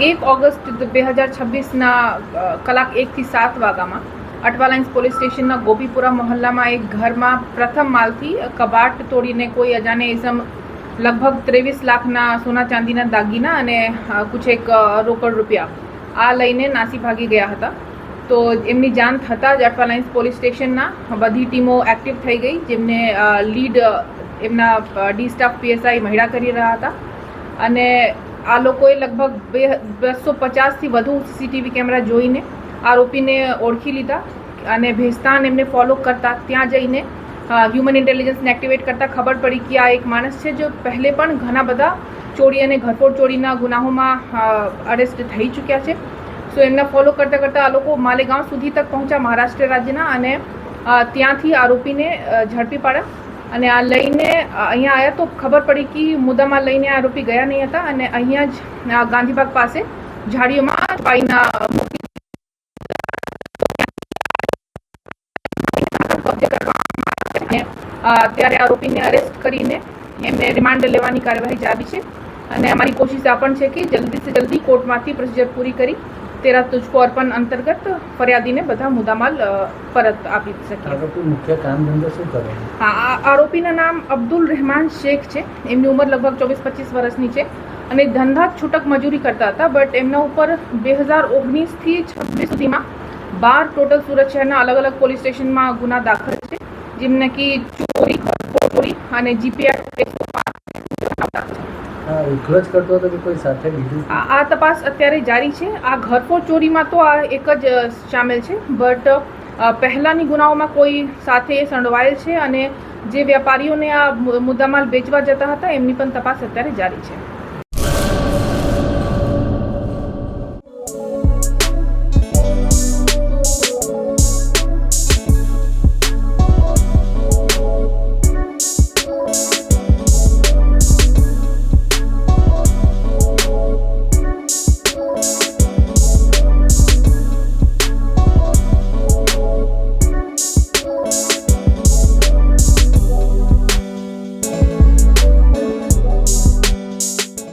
1 August 2026ના કલાક 1 થી 7 વાગ્યામાં અટવા lines police સ્ટેશનના ગોપીપુરા મહોલ્લામાં એક ઘરમાં પ્રથમ માલથી કબાટ તોડીને કોઈ અજાણે ઇસમ લગભગ 23 લાખના સોના ચાંદીના દાગીના અને કુછેક રોકડ રૂપિયા આ લઈને નાસી ભાગી ગયા હતા. તો એમની જાણ થતાં જ અટવા લાઇન્સ પોલીસ સ્ટેશનના બધી ટીમો એક્ટિવ થઈ ગઈ, જેમને લીડ એમના ડી સ્ટાફ પીએસઆઈ મહિડા કરી રહ્યા હતા. અને આ લોકોએ લગભગ 250થી વધુ સીસીટીવી કેમેરા જોઈને આરોપીને ઓળખી લીધા અને ભેસ્તાન એમને ફોલો કરતા ત્યાં જઈને હ્યુમન ઇન્ટેલિજન્સને એક્ટિવેટ કરતાં ખબર પડી કે આ એક માણસ છે જો પહેલે પણ ઘણા બધા ચોરી અને ઘરફોડ ચોરીના ગુનાહોમાં અરેસ્ટ થઈ ચૂક્યા છે. સો એમના ફોલો કરતાં કરતાં આ લોકો માલેગાંવ સુધી તક પહોંચ્યા મહારાષ્ટ્ર રાજ્યના અને ત્યાંથી આરોપીને ઝડપી પાડ્યા. અને આ લઈને અહીંયા આવ્યા તો ખબર પડી કે મુદ્દામાં લઈને આરોપી ગયા નહીં હતા અને અહીંયા જ ગાંધીબાગ પાસે ઝાડીઓમાં પાઈના ત્યારે આરોપીને અરેસ્ટ કરીને એમને રિમાન્ડ લેવાની કાર્યવાહી જારી છે. અને અમારી કોશિશ આ પણ છે કે જલ્દી સે જલ્દી કોર્ટમાંથી પ્રોસિજર પૂરી કરી તેરા તુજકો અર્પણ અંતર્ગત ફરિયાદીને બધા મુદ્દામાલ પરત આપી શકીએ. મુખ્ય કામ ધંધો શું કરે? હા, આરોપીના નામ અબ્દુલ રહેમાન શેખ છે. એમની ઉંમર લગભગ 24-25 વર્ષની છે અને ધંધા છૂટક મજૂરી કરતા હતા. બટ એમના ઉપર 2019થી 26 સુધીમાં 12 ટોટલ સુરત શહેરના અલગ અલગ પોલીસ સ્ટેશનમાં ગુના દાખલ છે, જેમને કે ચોરી અને જીપીએફ એકલો જ કરતો હતો કે કોઈ સાથે બીજું? આ તપાસ અત્યારે જારી છે. આ ઘરફોડ ચોરીમાં તો આ એક જ સામેલ છે, બટ પહેલાંની ગુનાઓમાં કોઈ સાથે સંડોવાયેલ છે અને જે વેપારીઓને આ મુદ્દામાલ વેચવા જતા હતા એમની પણ તપાસ અત્યારે જારી છે.